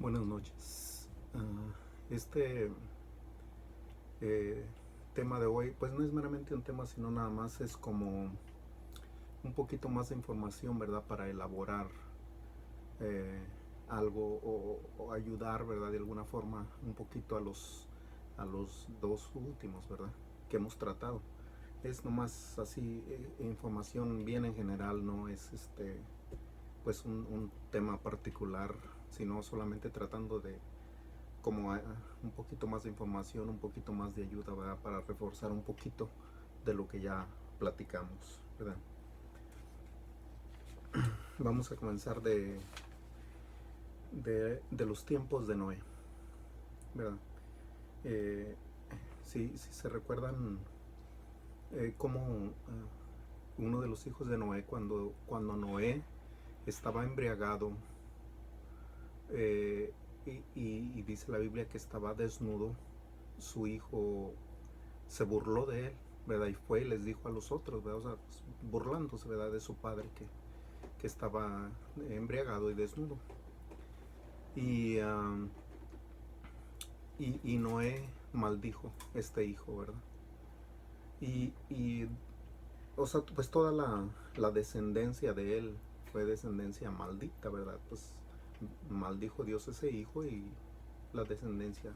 Buenas noches. Este tema de hoy, pues no es meramente un tema, sino nada más es como un poquito más de información, ¿verdad? Para elaborar eh, algo o ayudar, ¿verdad? De alguna forma un poquito a los dos últimos, ¿verdad? Que hemos tratado. Es nomás así información bien en general, no es pues un tema particular, sino solamente tratando de como un poquito más de información, un poquito más de ayuda, ¿verdad? Para reforzar un poquito de lo que ya platicamos, ¿verdad? Vamos a comenzar de los tiempos de Noé, ¿verdad? Eh, si se recuerdan cómo uno de los hijos de Noé, cuando Noé estaba embriagado, eh, y dice la Biblia que estaba desnudo, su hijo se burló de él, ¿verdad? Y fue y les dijo a los otros, ¿verdad? O sea, burlándose, ¿verdad? De su padre que estaba embriagado y desnudo. Y, y Noé maldijo este hijo, ¿verdad? Y o sea, pues toda la descendencia de él fue descendencia maldita, ¿verdad? Pues maldijo Dios ese hijo y la descendencia,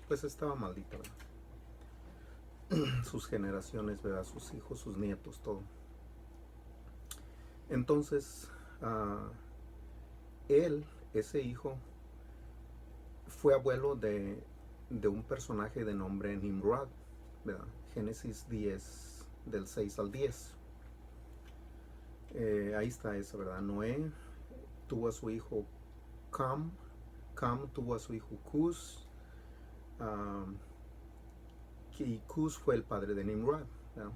pues estaba maldita, ¿verdad? Sus generaciones, ¿verdad? Sus hijos, sus nietos, todo. Entonces, uh, él, ese hijo, fue abuelo de un personaje de nombre Nimrod, ¿verdad? Génesis 10, del 6 al 10. Ahí está eso, ¿verdad? Noé tuvo a su hijo Cam, Cam tuvo a su hijo Cus, um, y Cus fue el padre de Nimrod, ¿verdad?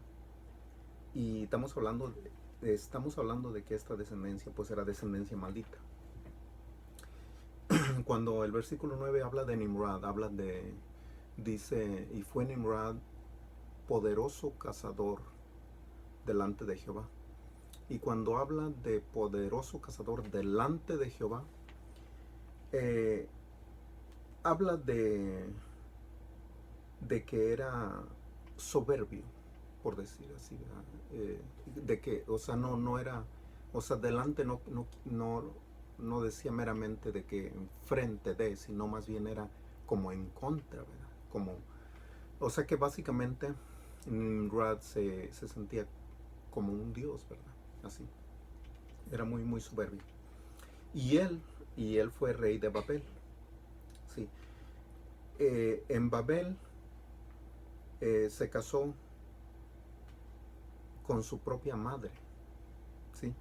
Y estamos hablando de que esta descendencia pues era descendencia maldita. Cuando el versículo 9 habla de Nimrod, dice, y fue Nimrod poderoso cazador delante de Jehová. Y cuando habla de poderoso cazador delante de Jehová, eh, habla de que era soberbio, por decir así, de que, o sea, no era, o sea, delante no decía meramente de que enfrente de, sino más bien era como en contra, ¿verdad? Como, o sea que básicamente Nimrod se sentía como un dios, ¿verdad? Así, era muy, muy soberbio. Y él, y él fue rey de Babel, sí. En Babel se casó con su propia madre, sí.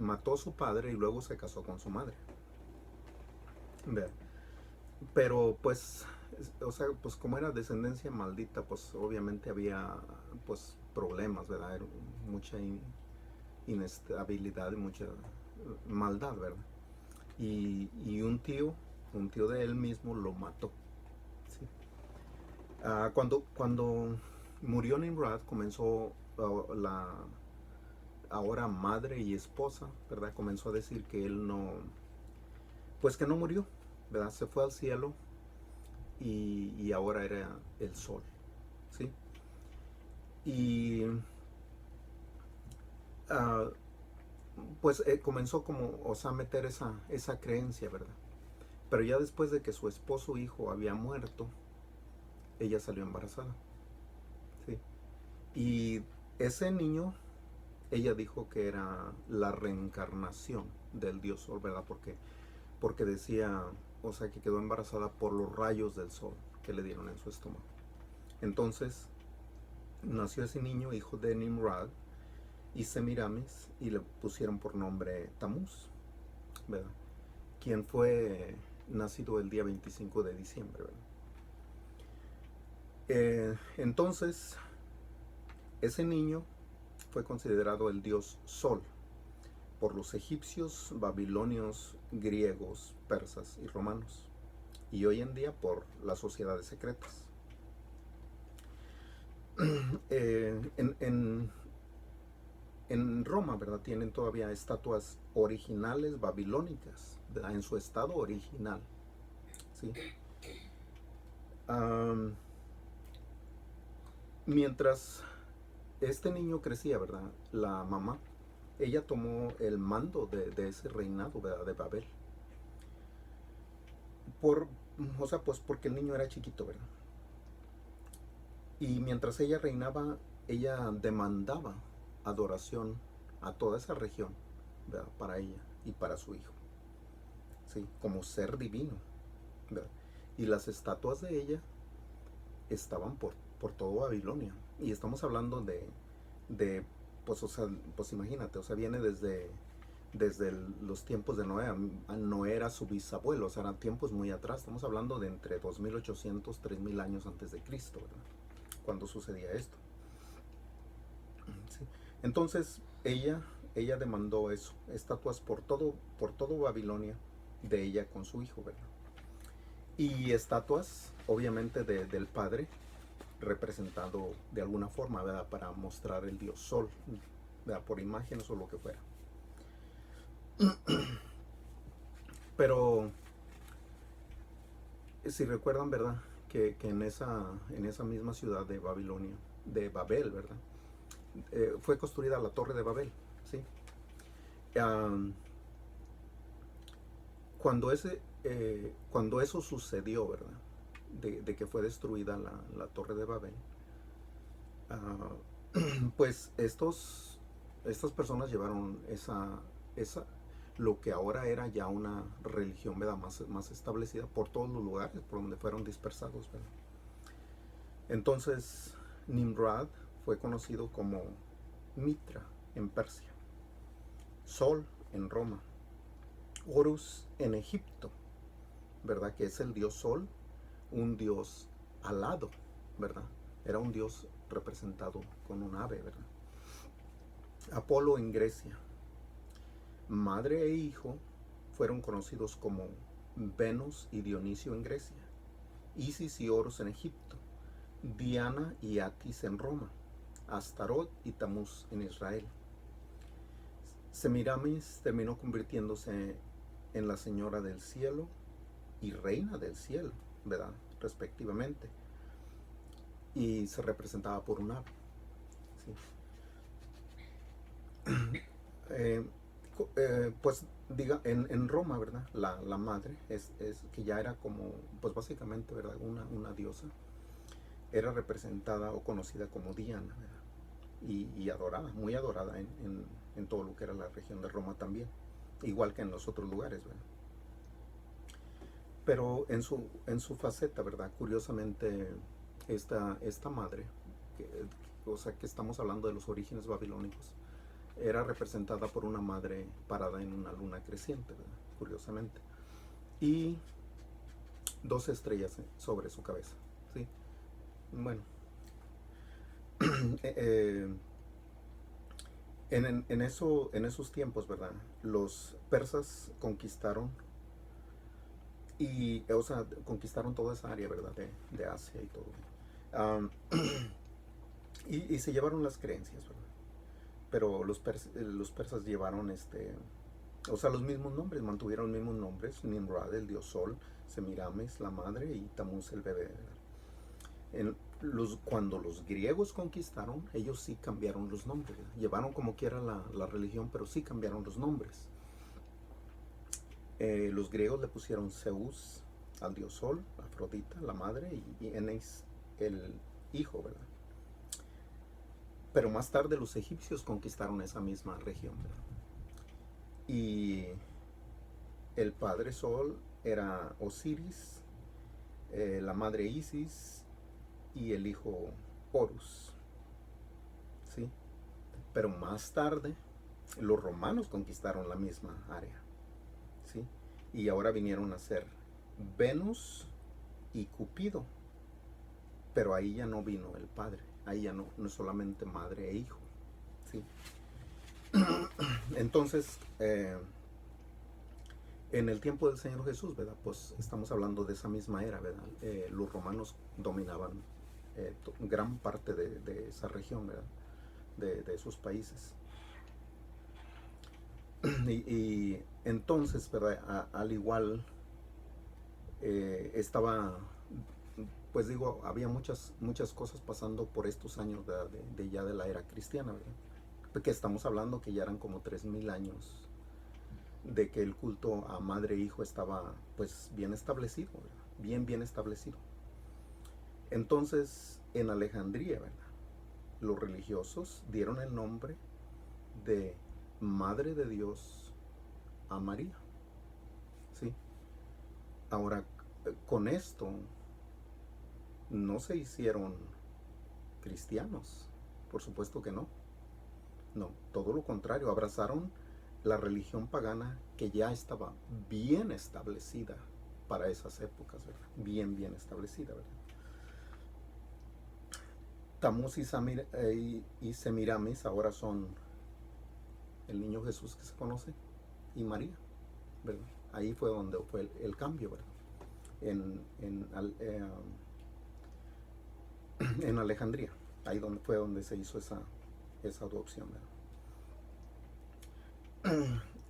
Mató a su padre y luego se casó con su madre. Ver. Pero pues, o sea, pues como era descendencia maldita, pues obviamente había pues problemas, ¿verdad? Era mucha inestabilidad y mucha maldad, ¿verdad? Y un tío de él mismo lo mató. ¿Sí? Cuando murió Nimrod, comenzó la ahora madre y esposa, ¿verdad? Comenzó a decir que él no, pues que no murió, ¿verdad? Se fue al cielo y ahora era el sol, ¿sí? Y uh, pues comenzó como, o sea, a meter esa creencia, ¿verdad? Pero ya después de que su esposo hijo había muerto, ella salió embarazada, ¿sí? Y ese niño, ella dijo que era la reencarnación del dios sol, ¿verdad? Porque decía, o sea, que quedó embarazada por los rayos del sol que le dieron en su estómago. Entonces, nació ese niño, hijo de Nimrod y Semiramis, y le pusieron por nombre Tamuz, ¿verdad? Quien fue nacido el día 25 de diciembre, ¿verdad? Entonces, ese niño fue considerado el dios Sol por los egipcios, babilonios, griegos, persas y romanos, y hoy en día por las sociedades secretas. En en Roma, ¿verdad? Tienen todavía estatuas originales babilónicas, ¿verdad? En su estado original, ¿sí? Am, Mientras este niño crecía, ¿verdad? La mamá, ella tomó el mando de ese reinado, ¿verdad? De Babel. Por, o sea, pues porque el niño era chiquito, ¿verdad? Y mientras ella reinaba, ella demandaba adoración a toda esa región, ¿verdad? Para ella y para su hijo, ¿sí? Como ser divino, ¿verdad? Y las estatuas de ella estaban por todo Babilonia. Y estamos hablando de pues, o sea, pues imagínate, o sea, viene desde los tiempos de Noé. Noé era su bisabuelo, o sea, eran tiempos muy atrás. Estamos hablando de entre 2800, 3000 años antes de Cristo, ¿verdad? Cuando sucedía esto. ¿Sí? Entonces, ella demandó eso, estatuas por todo Babilonia de ella con su hijo, ¿verdad? Y estatuas, obviamente, del padre, representado de alguna forma, ¿verdad? Para mostrar el dios sol, ¿verdad? Por imágenes o lo que fuera. Pero si recuerdan, ¿verdad? Que en esa misma ciudad de Babilonia, de Babel, ¿verdad? Fue construida la Torre de Babel, ¿sí? Um, cuando eso sucedió, ¿verdad? De que fue destruida la Torre de Babel, pues estas personas llevaron esa, lo que ahora era ya una religión, ¿verdad? Más establecida por todos los lugares por donde fueron dispersados, ¿verdad? Entonces, Nimrod fue conocido como Mitra en Persia, Sol en Roma, Horus en Egipto, ¿verdad? Que es el dios Sol, un dios alado, ¿verdad? Era un dios representado con un ave, ¿verdad? Apolo en Grecia. Madre e hijo fueron conocidos como Venus y Dionisio en Grecia, Isis y Horus en Egipto, Diana y Atis en Roma, Astarot y Tamuz en Israel. Semiramis terminó convirtiéndose en la señora del cielo y reina del cielo, ¿verdad? Respectivamente. Y se representaba por un ave, ¿sí? Eh, pues diga, en Roma, ¿verdad? La madre es que ya era como, pues básicamente, ¿verdad? Una diosa. Era representada o conocida como Diana, ¿verdad? Y adorada, muy adorada en todo lo que era la región de Roma también, igual que en los otros lugares, ¿verdad? Pero en su faceta, ¿verdad? Curiosamente, esta madre, que, o sea, que estamos hablando de los orígenes babilónicos, era representada por una madre parada en una luna creciente, ¿verdad? Curiosamente. Y dos estrellas sobre su cabeza, ¿sí? Bueno, eh, en esos tiempos, ¿verdad? Los persas conquistaron o sea, conquistaron toda esa área, ¿verdad? De Asia y todo. Um, y se llevaron las creencias, ¿verdad? Pero los persas llevaron o sea, los mismos nombres, mantuvieron los mismos nombres: Nimrod, el dios sol; Semiramis, la madre; y Tamuz, el bebé, ¿verdad? Cuando los griegos conquistaron, ellos sí cambiaron los nombres, ¿verdad? Llevaron como quiera la religión, pero sí cambiaron los nombres. Los griegos le pusieron Zeus al dios sol, Afrodita, la madre, y Eneas, el hijo, ¿verdad? Pero más tarde los egipcios conquistaron esa misma región, ¿verdad? Y el padre Sol era Osiris, la madre Isis y el hijo Horus, ¿sí? Pero más tarde los romanos conquistaron la misma área, ¿sí? Y ahora vinieron a ser Venus y Cupido, pero ahí ya no vino el padre, ahí ya no es solamente madre e hijo, ¿sí? Entonces, en el tiempo del Señor Jesús, ¿verdad? Pues estamos hablando de esa misma era, ¿verdad? Los romanos dominaban gran parte de esa región, ¿verdad? De esos países. Y entonces, ¿verdad? Al igual estaba, pues digo, había muchas cosas pasando por estos años de ya de la era cristiana, ¿verdad? Porque estamos hablando que ya eran como 3000 años de que el culto a madre e hijo estaba pues bien establecido, ¿verdad? Bien establecido. Entonces, en Alejandría, ¿verdad? Los religiosos dieron el nombre de Madre de Dios a María, ¿sí? Ahora, con esto no se hicieron cristianos, por supuesto que no. No, todo lo contrario, abrazaron la religión pagana que ya estaba bien establecida para esas épocas, ¿verdad? Bien establecida, ¿verdad? Tamuz y Semiramis ahora son el niño Jesús que se conoce y María, ¿verdad? Ahí fue donde fue el cambio, ¿verdad? En, en, en Alejandría, ahí donde fue donde se hizo esa adopción, ¿verdad?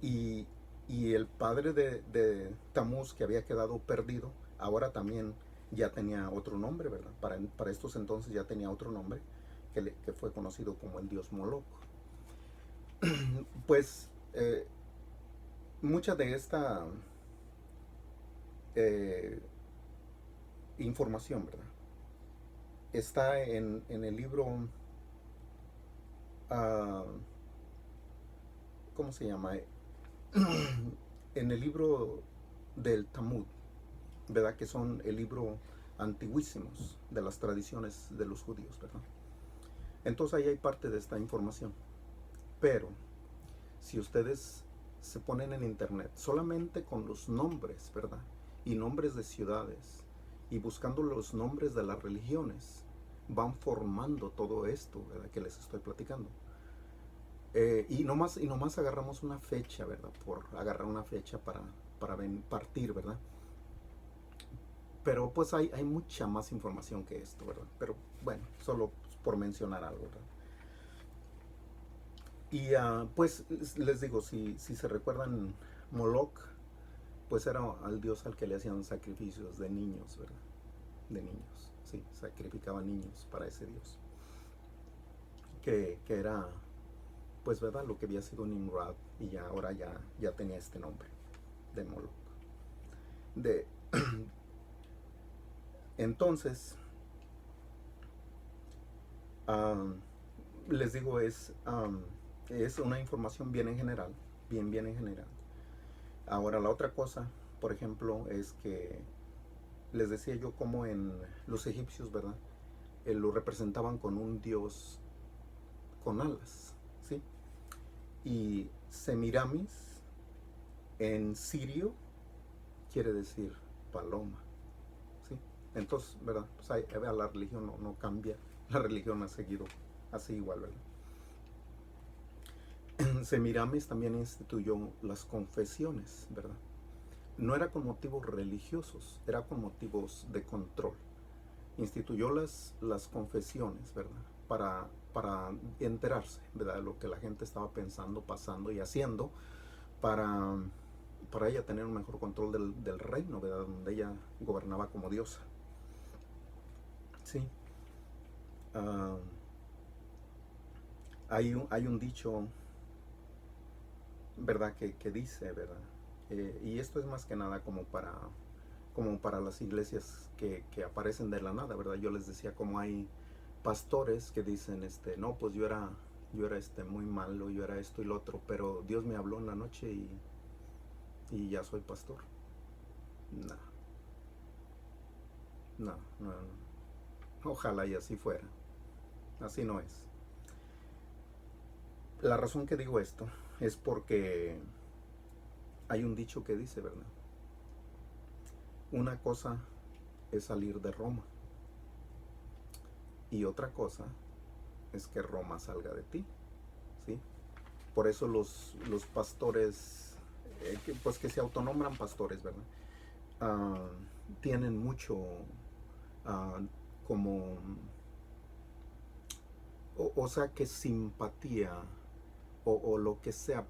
Y, y el padre de Tamuz, que había quedado perdido, ahora también ya tenía otro nombre, ¿verdad? Para estos entonces ya tenía otro nombre, que fue conocido como el dios Moloch. Pues mucha de esta eh, información, ¿verdad? Está en el libro, uh, ¿cómo se llama? En el libro del Talmud, ¿verdad? Que son el libro antiguísimos de las tradiciones de los judíos, ¿verdad? Entonces ahí hay parte de esta información. Pero si ustedes se ponen en internet solamente con los nombres, ¿verdad? Y nombres de ciudades y buscando los nombres de las religiones, van formando todo esto, ¿verdad? Que les estoy platicando. Y nomás agarramos una fecha, ¿verdad? Por agarrar una fecha para partir, ¿verdad? Pero pues hay mucha más información que esto, ¿verdad? Pero bueno, solo por mencionar algo, ¿verdad? Y pues les digo, si se recuerdan, Moloch, pues era al dios al que le hacían sacrificios de niños, ¿verdad? De niños, sí, sacrificaban niños para ese dios. Que era, pues, ¿verdad? Lo que había sido Nimrod y ya ahora ya tenía este nombre de Moloch. De, entonces, um, les digo, es una información bien en general, bien en general. Ahora la otra cosa, por ejemplo, es que les decía yo como en los egipcios, ¿verdad? Lo representaban con un dios con alas, ¿sí? Y Semiramis en sirio quiere decir paloma, ¿sí? Entonces, ¿verdad? Pues la religión no cambia, la religión ha seguido así igual, ¿verdad? Semiramis también instituyó las confesiones, ¿verdad? No era con motivos religiosos, era con motivos de control. Instituyó las confesiones, ¿verdad? Para enterarse, ¿verdad? De lo que la gente estaba pensando, pasando y haciendo para, para ella tener un mejor control del reino, ¿verdad? Donde ella gobernaba como diosa. Sí. Uh, hay un dicho, ¿verdad? Que dice, ¿verdad? Y esto es más que nada como para las iglesias que aparecen de la nada, ¿verdad? Yo les decía como hay pastores que dicen, no, pues yo era muy malo, yo era esto y lo otro, pero Dios me habló en la noche y ya soy pastor. No, no. Ojalá y así fuera. Así no es. La razón que digo esto es porque hay un dicho que dice, ¿verdad? Una cosa es salir de Roma y otra cosa es que Roma salga de ti, ¿sí? Por eso los pastores, pues que se autonombran pastores, ¿verdad? Uh, tienen mucho uh, como, o sea, que simpatía o lo que sea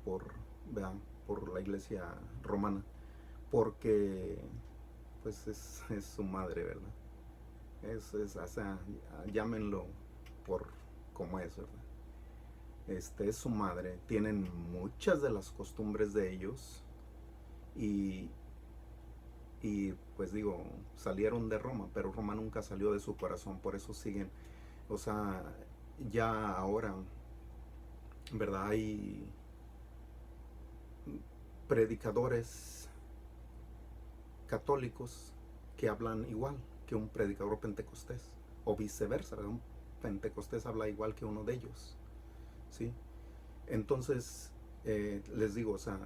¿verdad? Por la iglesia romana, porque pues es su madre, ¿verdad? O sea, llámenlo por como es, ¿verdad? Es su madre, tienen muchas de las costumbres de ellos y, y pues digo, salieron de Roma, pero Roma nunca salió de su corazón, por eso siguen, o sea, ya ahora, ¿verdad? Hay predicadores católicos que hablan igual que un predicador pentecostés, o viceversa, ¿verdad? Un pentecostés habla igual que uno de ellos, ¿sí? Entonces, les digo, o sea,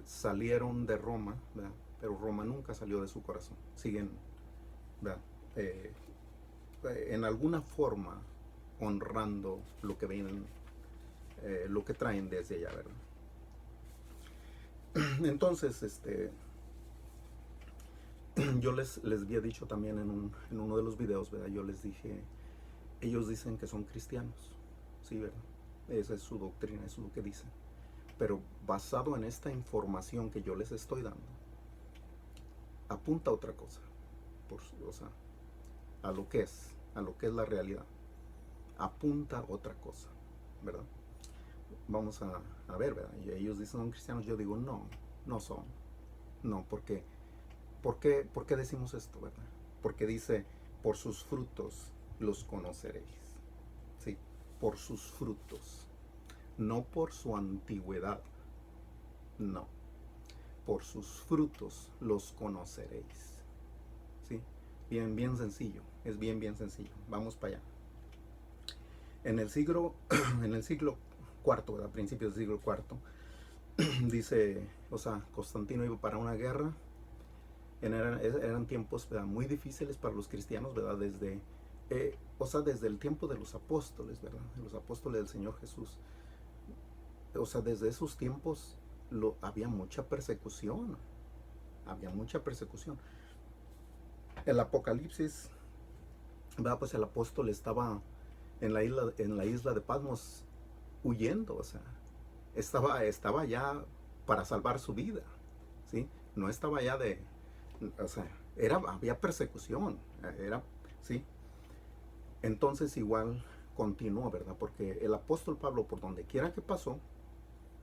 salieron de Roma, ¿verdad? Pero Roma nunca salió de su corazón. Siguen, ¿verdad? Eh, en alguna forma honrando lo que vienen, lo que traen desde allá, ¿verdad? Entonces, yo les había dicho también en uno de los videos, ¿verdad? Yo les dije, ellos dicen que son cristianos, ¿sí, verdad? Esa es su doctrina, eso es lo que dicen. Pero basado en esta información que yo les estoy dando, apunta a otra cosa, o sea, a lo que es la realidad. Apunta a otra cosa, ¿verdad? Vamos a ver, ¿verdad? Y ellos dicen son cristianos, yo digo, no, no son. No, porque, ¿por qué decimos esto, verdad? Porque dice, por sus frutos los conoceréis, ¿sí? Por sus frutos, no por su antigüedad, no, por sus frutos los conoceréis, ¿sí? Bien, bien sencillo, es bien, bien sencillo. Vamos para allá. En el siglo, en el siglo cuarto, ¿verdad? A principios del siglo cuarto, dice, o sea, Constantino iba para una guerra. Eran tiempos, ¿verdad? Muy difíciles para los cristianos, ¿verdad? O sea, desde el tiempo de los apóstoles, ¿verdad? De los apóstoles del Señor Jesús. O sea, desde esos tiempos había mucha persecución. Había mucha persecución. El Apocalipsis, ¿verdad? Pues el apóstol estaba en la isla de Patmos huyendo, o sea, estaba ya para salvar su vida, ¿sí? No estaba ya o sea, había persecución, ¿sí? Entonces igual continuó, ¿verdad? Porque el apóstol Pablo, por donde quiera que pasó,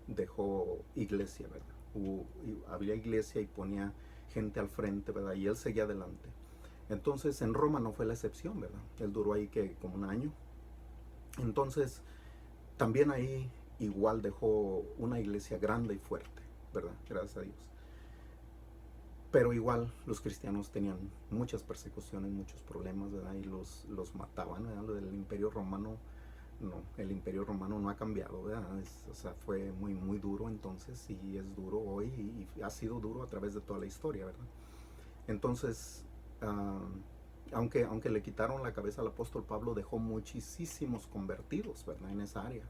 dejó iglesia, ¿verdad? Había iglesia y ponía gente al frente, ¿verdad? Y él seguía adelante. Entonces en Roma no fue la excepción, ¿verdad? Él duró ahí que como un año. Entonces también ahí igual dejó una iglesia grande y fuerte, ¿verdad? Gracias a Dios. Pero igual los cristianos tenían muchas persecuciones, muchos problemas, ¿verdad? Y los mataban, ¿verdad? Lo del Imperio Romano, no, el Imperio Romano no ha cambiado, ¿verdad? O sea, fue muy, muy duro entonces y es duro hoy y ha sido duro a través de toda la historia, ¿verdad? Entonces, aunque le quitaron la cabeza al apóstol Pablo, dejó muchísimos convertidos, ¿verdad? En esa área,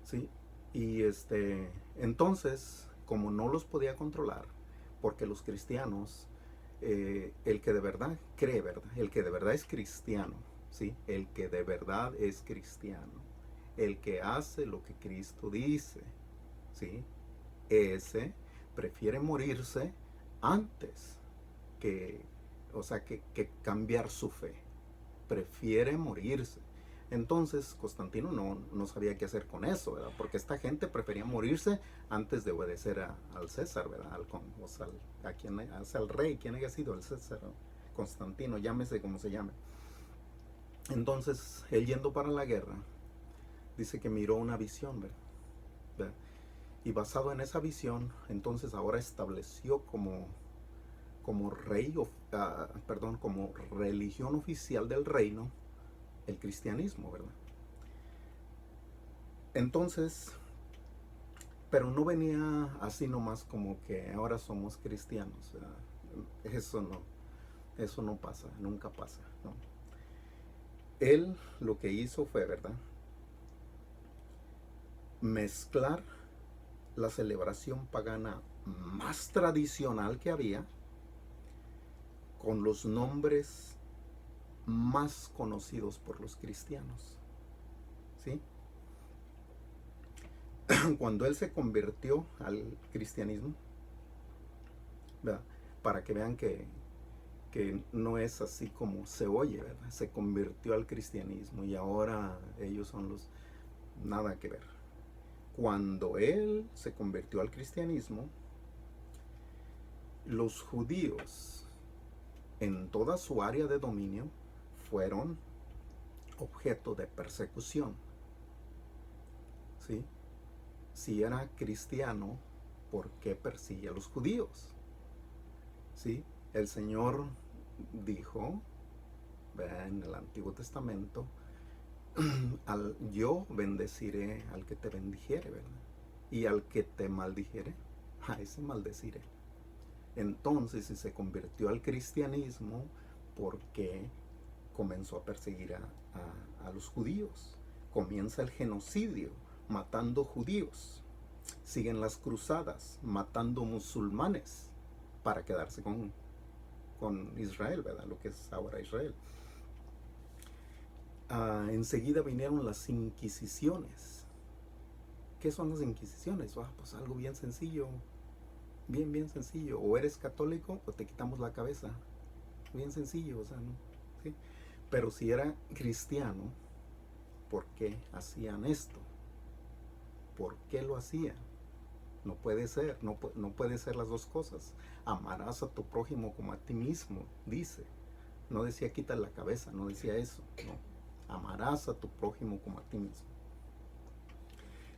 ¿sí? Y entonces, como no los podía controlar, porque los cristianos, el que de verdad cree, ¿verdad? El que de verdad es cristiano, ¿sí? El que de verdad es cristiano, el que hace lo que Cristo dice, ¿sí? Ese prefiere morirse antes que, o sea, que cambiar su fe. Prefiere morirse. Entonces Constantino no sabía qué hacer con eso, ¿verdad? Porque esta gente prefería morirse antes de obedecer al César, ¿verdad? O sea, al rey, quien haya sido el César, ¿no? Constantino, llámese como se llame. Entonces, él yendo para la guerra, dice que miró una visión, ¿verdad? Y basado en esa visión, entonces ahora estableció como rey, perdón, como religión oficial del reino, el cristianismo, ¿verdad? Entonces, pero no venía así nomás como que ahora somos cristianos, ¿verdad? Eso no pasa, nunca pasa, ¿no? Él lo que hizo fue, ¿verdad? Mezclar la celebración pagana más tradicional que había con los nombres más conocidos por los cristianos, ¿sí? Cuando él se convirtió al cristianismo, ¿verdad? Para que vean que no es así como se oye, ¿verdad? Se convirtió al cristianismo y ahora ellos son los... Nada que ver. Cuando él se convirtió al cristianismo, los judíos en toda su área de dominio fueron objeto de persecución, ¿sí? Si era cristiano, ¿por qué persigue a los judíos? ¿Sí? El Señor dijo, ¿verdad? En el Antiguo Testamento, yo bendeciré al que te bendijere, ¿verdad? Y al que te maldijere, a ese maldeciré. Entonces, si se convirtió al cristianismo, ¿por qué comenzó a perseguir a los judíos? Comienza el genocidio, matando judíos. Siguen las cruzadas, matando musulmanes para quedarse con Israel, ¿verdad? Lo que es ahora Israel. Enseguida vinieron las inquisiciones. ¿Qué son las inquisiciones? Pues algo bien sencillo, bien sencillo. O eres católico o te quitamos la cabeza. Bien sencillo, o sea, ¿no? ¿Sí? Pero si era cristiano, ¿por qué hacían esto? ¿Por qué lo hacían? No puede ser, no puede ser las dos cosas. Amarás a tu prójimo como a ti mismo, dice. No decía quita la cabeza, no decía eso, no. Amarás a tu prójimo como a ti mismo.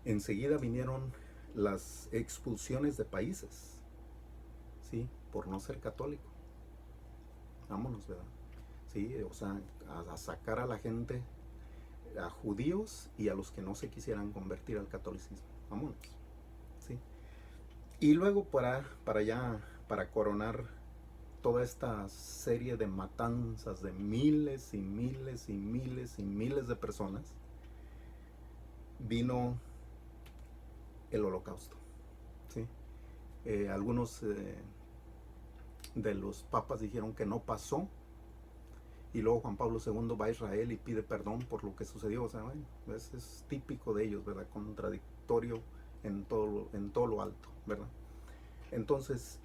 Enseguida vinieron las expulsiones de países, ¿sí? Por no ser católico. Vámonos, ¿verdad? ¿Sí? O sea, a sacar a la gente, a judíos y a los que no se quisieran convertir al catolicismo. Vámonos, ¿sí? Y luego para coronar toda esta serie de matanzas de miles y miles y miles y miles de personas, vino el Holocausto, ¿sí? Algunos de los papas dijeron que no pasó, y luego Juan Pablo II va a Israel y pide perdón por lo que sucedió. O sea, bueno, es típico de ellos, ¿verdad? Contradictorio en todo lo alto, ¿verdad? Entonces,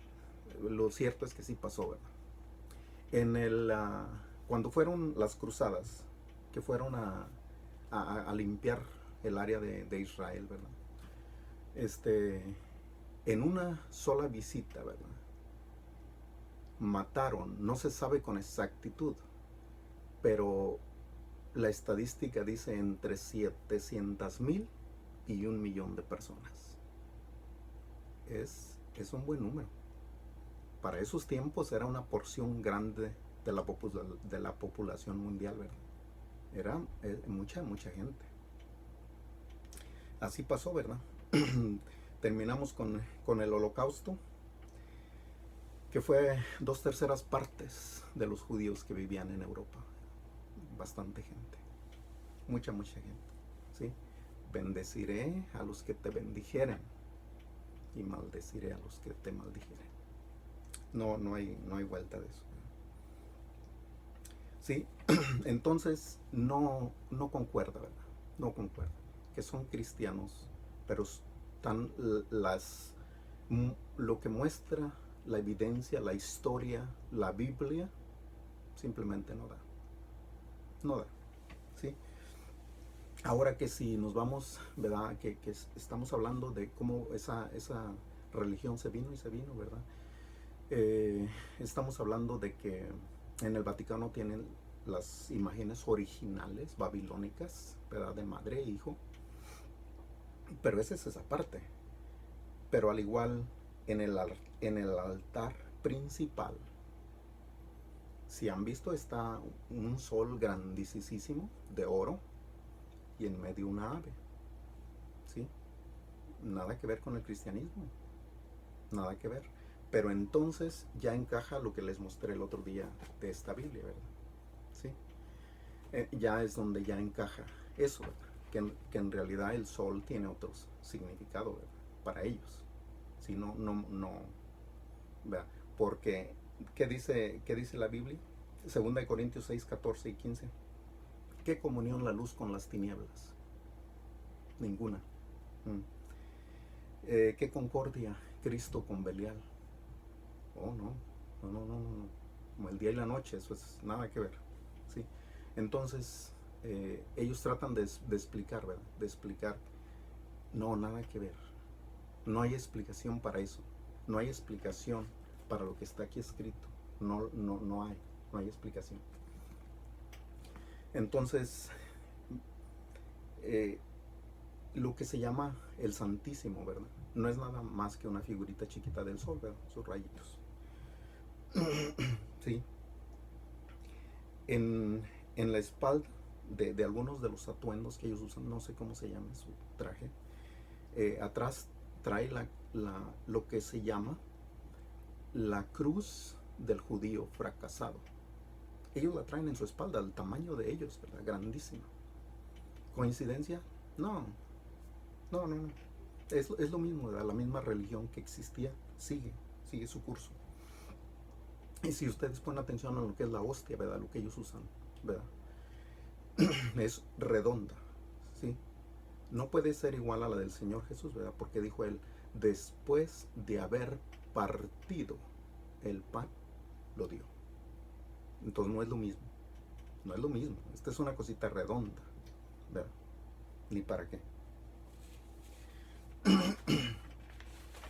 lo cierto es que sí pasó, ¿verdad? Cuando fueron las cruzadas, que fueron a limpiar el área de Israel, ¿verdad? En una sola visita, ¿verdad? Mataron, no se sabe con exactitud, pero la estadística dice entre 700,000 y 1,000,000 de personas. Es un buen número. Para esos tiempos era una porción grande de la población mundial, ¿verdad? Era mucha gente. Así pasó, ¿verdad? Terminamos con el Holocausto, que fue 2/3 partes de los judíos que vivían en Europa. Bastante gente, mucha gente, ¿sí? Bendeciré a los que te bendijeren y maldeciré a los que te maldijeren. No hay vuelta de eso, ¿sí? Entonces no concuerda, ¿verdad? No concuerda. Que son cristianos, pero están lo que muestra la evidencia, la historia, la Biblia, simplemente no da. No da, ¿sí? Ahora que si nos vamos, ¿verdad? Que estamos hablando de cómo esa religión se vino, ¿verdad? Estamos hablando de que en el Vaticano tienen las imágenes originales babilónicas, ¿verdad? De madre e hijo. Pero esa es esa parte. Pero al igual en el altar principal, si han visto, está un sol grandísimo de oro y en medio una ave, ¿sí? Nada que ver con el cristianismo, nada que ver. Pero entonces ya encaja lo que les mostré el otro día de esta Biblia, ¿verdad? ¿Sí? Ya es donde ya encaja eso, ¿verdad? Que en realidad el sol tiene otro significado, ¿verdad? Para ellos. Si no, ¿verdad? Porque, ¿qué dice la Biblia? 2 Corintios 6, 14 y 15. ¿Qué comunión la luz con las tinieblas? Ninguna. ¿Qué concordia Cristo con Belial? Oh, no, no, no, no, no, como el día y la noche, eso es nada que ver, ¿sí? Entonces, ellos tratan de explicar, ¿verdad? De explicar, no, nada que ver, no hay explicación para eso, no hay explicación para lo que está aquí escrito, no, no, no hay explicación. Entonces, eh, lo que se llama el Santísimo, ¿verdad? No es nada más que una figurita chiquita del sol, ¿verdad? Sus rayitos. Sí. En la espalda de algunos de los atuendos que ellos usan, no sé cómo se llama su traje, atrás trae lo que se llama la cruz del judío fracasado. Ellos la traen en su espalda, el tamaño de ellos, ¿verdad? Grandísima. ¿Coincidencia? No, no, no, no. Es lo mismo, ¿verdad? La misma religión que existía sigue su curso. Y si ustedes ponen atención a lo que es la hostia, ¿verdad? Lo que ellos usan, ¿verdad? Es redonda, ¿sí? No puede ser igual a la del Señor Jesús, ¿verdad? Porque dijo él, después de haber partido el pan, lo dio. Entonces no es lo mismo, no es lo mismo. Esta es una cosita redonda, ¿verdad? Ni para qué.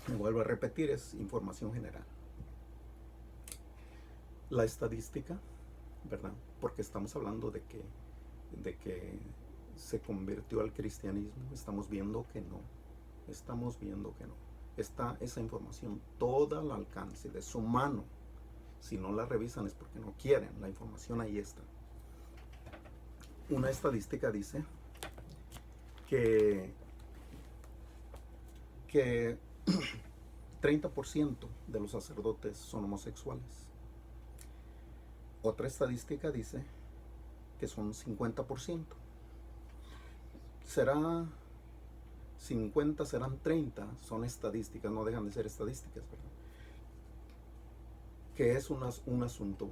Me vuelvo a repetir, es información general. La estadística, ¿verdad? Porque estamos hablando de que se convirtió al cristianismo, estamos viendo que no. Está esa información toda al alcance de su mano. Si no la revisan es porque no quieren, la información ahí está. Una estadística dice que 30% de los sacerdotes son homosexuales. Otra estadística dice que son 50%. Será 50, serán 30, son estadísticas, no dejan de ser estadísticas, ¿verdad? Que es un asunto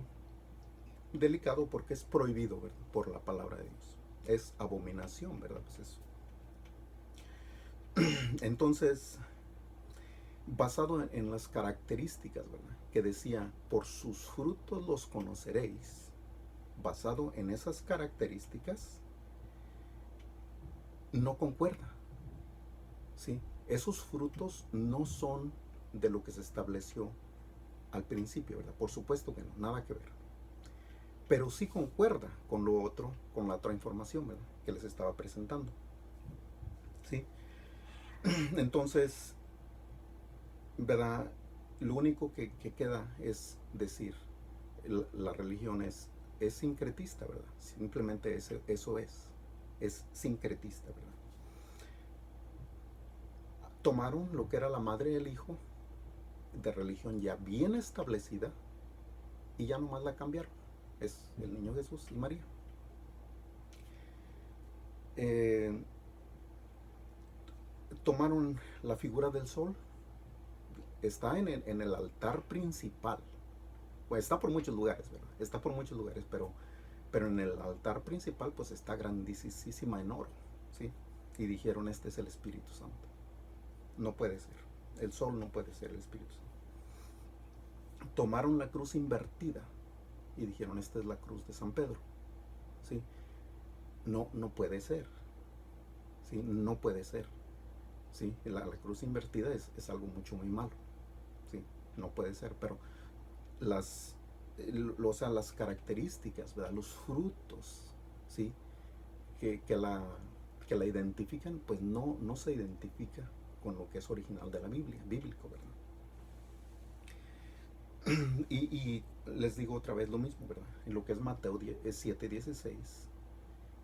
delicado porque es prohibido, ¿verdad? Por la palabra de Dios. Es abominación, ¿verdad? Pues eso. Entonces, basado en las características, ¿verdad? Que decía, por sus frutos los conoceréis. Basado en esas características, no concuerda, ¿sí? Esos frutos no son de lo que se estableció al principio, ¿verdad? Por supuesto que no, nada que ver. Pero sí concuerda con lo otro, con la otra información, ¿verdad? Que les estaba presentando, ¿sí? Entonces, ¿verdad? Lo único que queda es decir, la religión es sincretista, ¿verdad? Simplemente eso es sincretista, ¿verdad? Tomaron lo que era la madre y el hijo de religión ya bien establecida y ya nomás la cambiaron. Es el niño Jesús y María. Tomaron la figura del sol, está en el altar principal. Pues está por muchos lugares, ¿verdad? Está por muchos lugares, pero en el altar principal pues está grandísima en oro, ¿sí? Y dijeron, este es el Espíritu Santo. No puede ser. El sol no puede ser el Espíritu Santo. Tomaron la cruz invertida y dijeron, esta es la cruz de San Pedro, ¿sí? No puede ser, ¿sí? No puede ser, ¿sí? La cruz invertida es algo muy malo, ¿sí? No puede ser, pero las características, ¿verdad? Los frutos, ¿sí? que la identifican, pues no se identifica con lo que es original de la Biblia, bíblico, ¿verdad? Y les digo otra vez lo mismo, ¿verdad? En lo que es Mateo 7:16,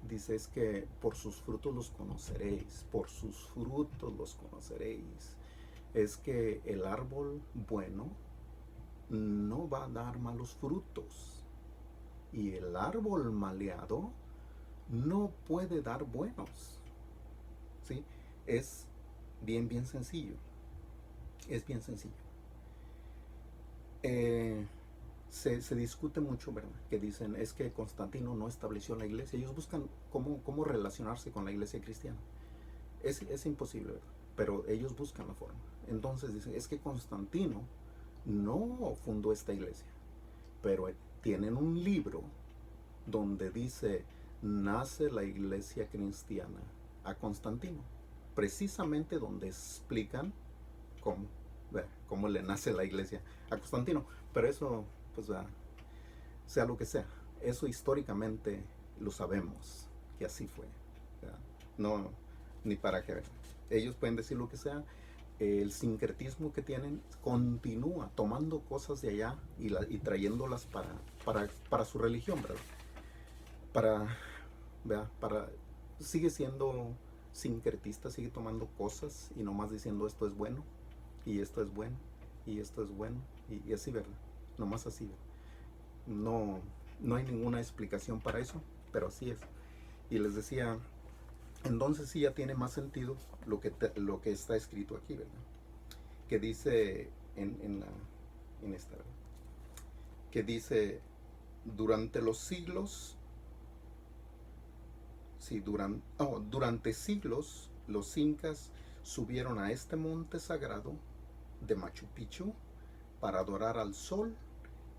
dice es que por sus frutos los conoceréis, por sus frutos los conoceréis. Es que el árbol bueno no va a dar malos frutos y el árbol maleado no puede dar buenos, ¿sí? Es bien sencillo, es bien sencillo. Se discute mucho, ¿verdad? Que dicen, es que Constantino no estableció la iglesia. Ellos buscan cómo relacionarse con la iglesia cristiana. Es imposible, ¿verdad? pero ellos buscan la forma. Entonces dicen, es que Constantino no fundó esta iglesia, pero tienen un libro donde dice, nace la iglesia cristiana a Constantino, precisamente donde explican cómo, cómo le nace la iglesia a Constantino. Pero eso, pues, sea lo que sea, eso históricamente lo sabemos, que así fue. No, ni para qué ver. Ellos pueden decir lo que sea. El sincretismo que tienen continúa tomando cosas de allá y trayéndolas para su religión, ¿verdad? Para, sigue siendo sincretista, sigue tomando cosas y nomás diciendo esto es bueno, y esto es bueno, y esto es bueno, y así, ¿verdad? Nomás así, ¿verdad? No hay ninguna explicación para eso, pero así es. Y les decía, entonces sí ya tiene más sentido lo que está escrito aquí, ¿verdad? Que dice en esta, ¿verdad? Que dice, durante los siglos, sí, durante siglos los incas subieron a este monte sagrado de Machu Picchu para adorar al sol,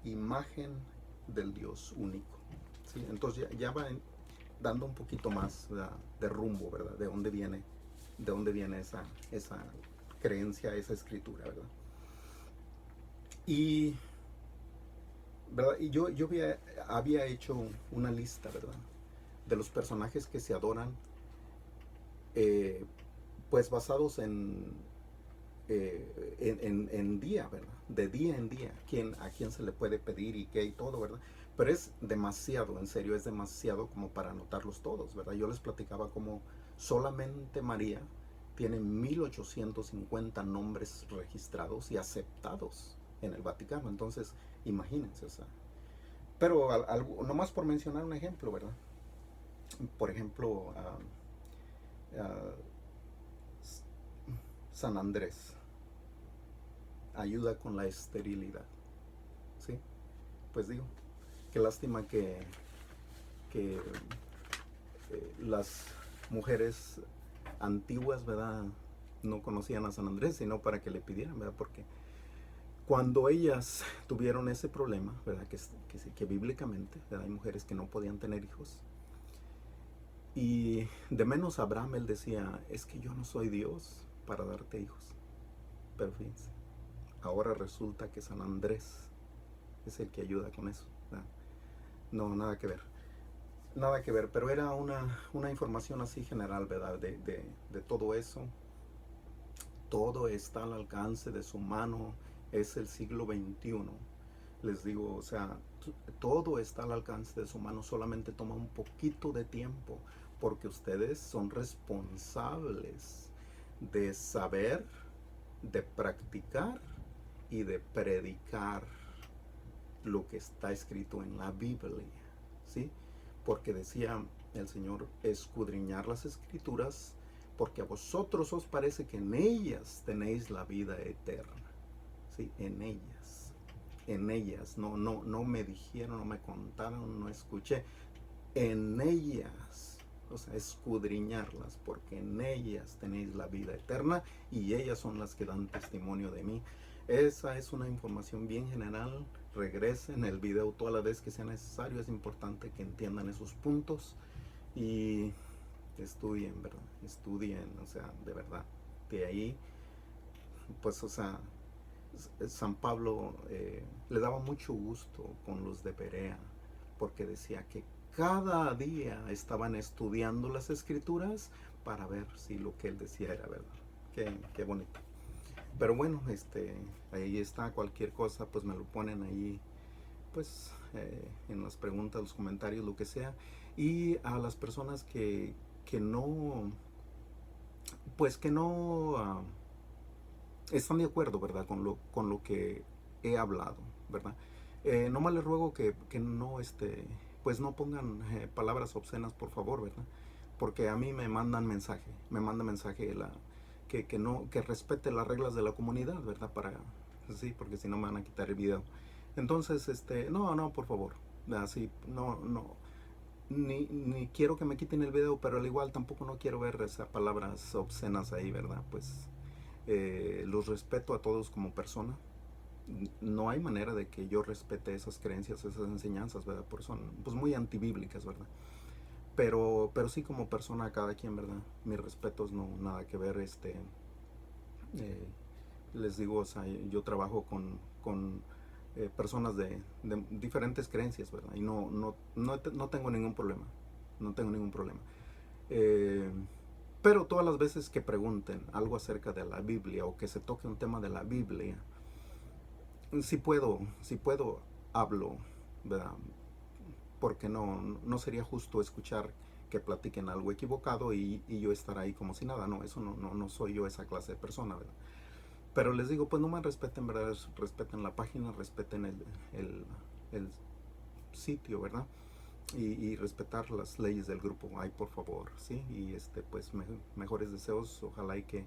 imagen del Dios único. ¿Sí? Entonces ya va dando un poquito más, ¿verdad?, de rumbo, ¿verdad? De dónde viene esa creencia, esa escritura, ¿verdad? Y, ¿verdad? Y yo había hecho una lista, ¿verdad?, de los personajes que se adoran, pues basados en día, ¿verdad? De día en día, a quién se le puede pedir y qué y todo, ¿verdad? Pero es demasiado, en serio, es demasiado como para anotarlos todos, ¿verdad? Yo les platicaba como solamente María tiene 1850 nombres registrados y aceptados en el Vaticano. Entonces, imagínense, o sea. Pero nomás por mencionar un ejemplo, ¿verdad? Por ejemplo, San Andrés ayuda con la esterilidad, ¿sí? Pues digo, qué lástima que las mujeres antiguas, ¿verdad?, no conocían a San Andrés, sino para que le pidieran, ¿verdad? Porque cuando ellas tuvieron ese problema, ¿verdad?, que bíblicamente, ¿verdad?, hay mujeres que no podían tener hijos, y de menos Abraham, él decía, es que yo no soy Dios para darte hijos. Pero fíjense, ahora resulta que San Andrés es el que ayuda con eso, ¿verdad? No, nada que ver. Nada que ver, pero era una información así general, ¿verdad? De todo eso. Todo está al alcance de su mano. Es el siglo XXI. Les digo, o sea, todo está al alcance de su mano. Solamente toma un poquito de tiempo, porque ustedes son responsables de saber, de practicar y de predicar lo que está escrito en la Biblia, ¿sí? Porque decía el Señor, escudriñar las escrituras, porque a vosotros os parece que en ellas tenéis la vida eterna, ¿sí? En ellas, no me dijeron, no me contaron, no escuché, en ellas, o sea, escudriñarlas, porque en ellas tenéis la vida eterna y ellas son las que dan testimonio de mí. Esa es una información bien general. Regresen el video toda la vez que sea necesario. Es importante que entiendan esos puntos y estudien, ¿verdad? Estudien, o sea, de verdad. De ahí, pues, o sea, San Pablo le daba mucho gusto con los de Berea, porque decía que cada día estaban estudiando las escrituras para ver si lo que él decía era verdad. Qué bonito. Pero bueno, ahí está, cualquier cosa, pues me lo ponen ahí, pues, en las preguntas, los comentarios, lo que sea. Y a las personas que no, pues que no están de acuerdo, ¿verdad?, con lo que he hablado, ¿verdad? Nomás les ruego que no, pues no pongan palabras obscenas, por favor, ¿verdad? Porque a mí me manda mensaje que respete las reglas de la comunidad, ¿verdad? Sí, porque si no me van a quitar el video. Entonces, no, por favor, así, no, ni quiero que me quiten el video, pero al igual tampoco no quiero ver esas palabras obscenas ahí, ¿verdad? Pues los respeto a todos como persona. No hay manera de que yo respete esas creencias, esas enseñanzas, ¿verdad? Porque son pues muy antibíblicas, ¿verdad? Pero sí como persona a cada quien, ¿verdad? Mis respetos no nada que ver, eh, les digo, o sea, yo trabajo con personas de diferentes creencias, ¿verdad? Y no tengo ningún problema, no tengo ningún problema. Eh, pero todas las veces que pregunten algo acerca de la Biblia o que se toque un tema de la Biblia, si puedo, hablo, ¿verdad? Porque no sería justo escuchar que platiquen algo equivocado y yo estar ahí como si nada. No, eso no soy yo esa clase de persona, ¿verdad? Pero les digo, pues no me respeten, ¿verdad? Respeten la página, respeten el sitio, ¿verdad? Y respetar las leyes del grupo. Ay, por favor, ¿sí? Y pues mejores deseos. Ojalá y que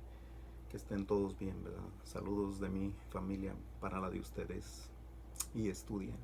estén todos bien, ¿verdad? Saludos de mi familia para la de ustedes y estudien.